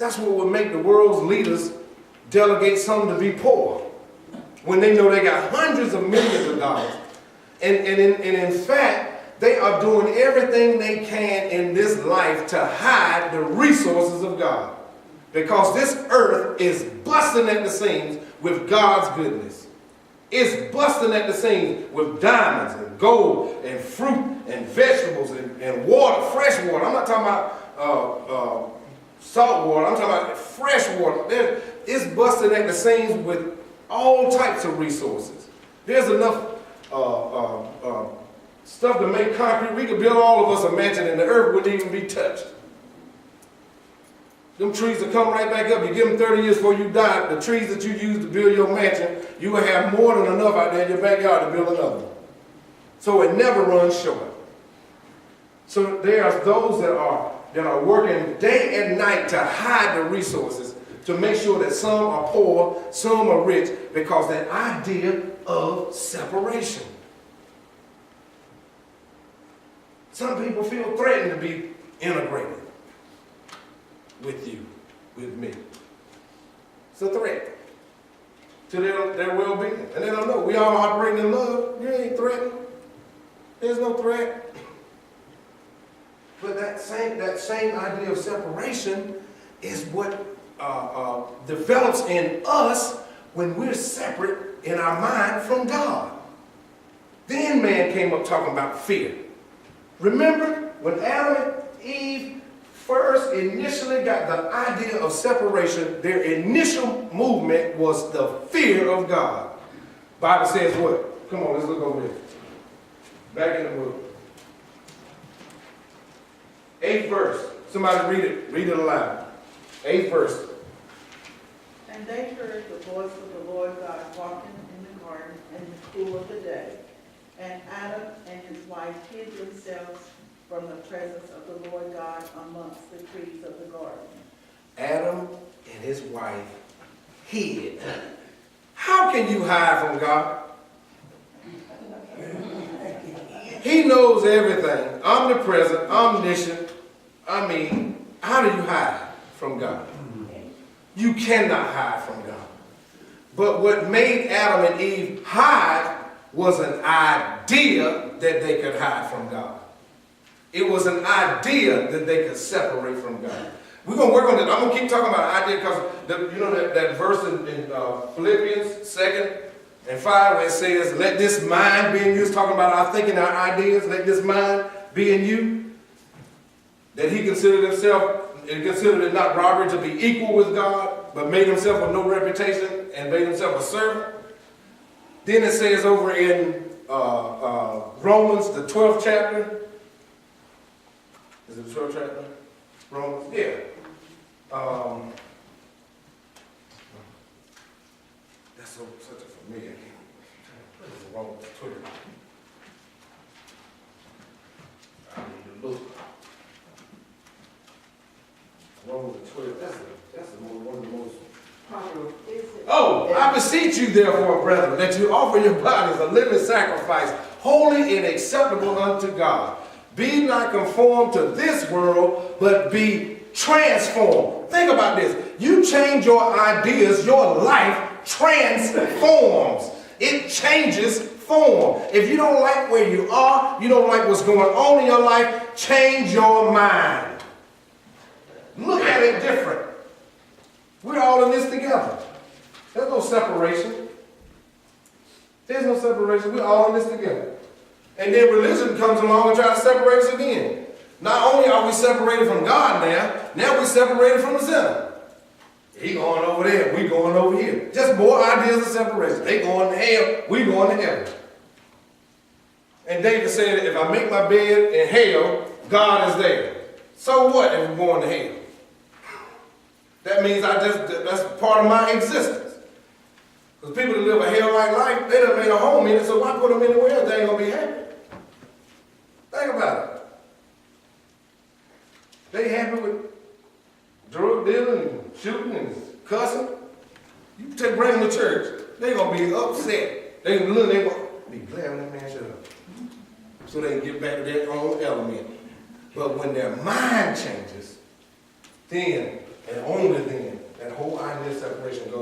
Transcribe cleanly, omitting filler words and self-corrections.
That's what would make the world's leaders delegate some to be poor, when they know they got hundreds of millions of dollars. And in fact, they are doing everything they can in this life to hide the resources of God. Because this earth is busting at the seams with God's goodness. It's busting at the seams with diamonds and gold and fruit and vegetables and water, fresh water. I'm not talking about salt water. I'm talking about fresh water. It's busting at the seams with all types of resources. There's enough stuff to make concrete. We could build all of us a mansion and the earth wouldn't even be touched. Them trees will come right back up. You give them 30 years before you die, the trees that you use to build your mansion, you will have more than enough out there in your backyard to build another one. So it never runs short. So there are those that are working day and night to hide the resources, to make sure that some are poor, some are rich, because that idea of separation. Some people feel threatened to be integrated with you, with me. It's a threat to their well-being. And they don't know. We all operating in love. You ain't threatened. There's no threat. But that same idea of separation is what develops in us when we're separate in our mind from God. Then man came up talking about fear. Remember when Adam and Eve first initially got the idea of separation, their initial movement was the fear of God. Bible says what? Come on, let's look over here. Back in the book. 8th verse. Somebody read it. Read it aloud. 8th verse. And they heard the voice of the Lord God walking in the garden in the cool of the day. And Adam and his wife hid themselves from the presence of the Lord God amongst the trees of the garden. Adam and his wife hid. How can you hide from God? He knows everything. Omnipresent, omniscient. I mean, how do you hide from God? You cannot hide from God. But what made Adam and Eve hide was an idea that they could hide from God. It was an idea that they could separate from God. We're going to work on that. I'm going to keep talking about idea because you know that verse in Philippians 2 and 5 where it says, let this mind be in you. It's talking about our thinking, our ideas. Let this mind be in you. That he considered it not robbery to be equal with God, but made himself of no reputation and made himself a servant. Then it says over in Romans, the 12th chapter. Is it the 12th chapter? Romans? Yeah. That's such a familiar game. What is it, Romans 12? I need to look. Romans 12. That's one of the most popular. Oh, I beseech you therefore, brethren, that you offer your bodies a living sacrifice, holy and acceptable unto God. Be not conformed to this world, but be transformed. Think about this. You change your ideas, your life transforms. It changes form. If you don't like where you are, you don't like what's going on in your life, change your mind. Look at it different. We're all in this together. There's no separation. There's no separation. We're all in this together. And then religion comes along and tries to separate us again. Not only are we separated from God now we're separated from the sinner. He going over there, we going over here. Just more ideas of separation. They going to hell, we going to heaven. And David said, if I make my bed in hell, God is there. So what if we're going to hell? That means that's part of my existence. Because people that live a hell-like life, they done made a home in it, so why put them anywhere else? They ain't going to be happy. Think about it. They happy with drug dealing and shooting and cussing. You bring them to church, they're going to be upset. They're going to be glad when that man shut up. So they can get back to their own element. But when their mind changes, then and only permission goes